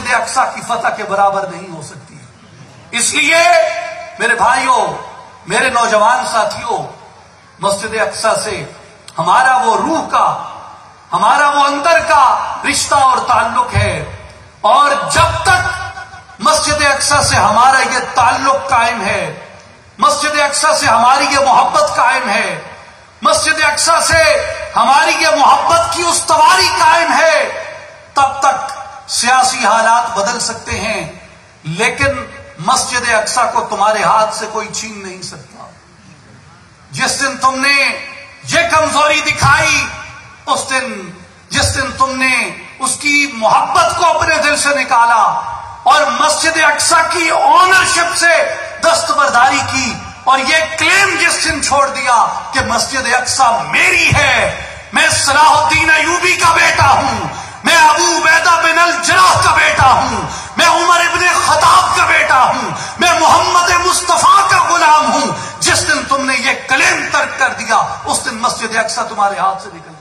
مسجد اقصی کی فتح کے برابر نہیں ہو سکتی. اس لیے میرے بھائیوں، میرے نوجوان ساتھیوں، مسجد اقصی سے ہمارا وہ روح کا، ہمارا وہ اندر کا رشتہ اور تعلق ہے، اور جب تک مسجد اقصی سے ہمارا یہ تعلق قائم ہے، مسجد اقصی سے ہماری یہ محبت قائم ہے، مسجد اقصی سے ہماری یہ محبت کی استواری قائم ہے، تب تک سیاسی حالات بدل سکتے ہیں، لیکن مسجد اقصی کو تمہارے ہاتھ سے کوئی چھین نہیں سکتا. جس دن تم نے یہ کمزوری دکھائی، جس دن تم نے اس کی محبت کو اپنے دل سے نکالا اور مسجد اقصی کی آنرشپ سے دستبرداری کی، اور یہ کلیم جس دن چھوڑ دیا کہ مسجد اقصی میری ہے، میں صلاح الدین ایوبی کا بیٹا ہوں، میں ابو عبیدہ بن الجراح کا بیٹا ہوں، میں عمر ابن خطاب کا بیٹا ہوں، میں محمد مصطفیٰ کا غلام ہوں، جس دن تم نے یہ کلیم ترک کر دیا، اس دن مسجد اقصی تمہارے ہاتھ سے نکل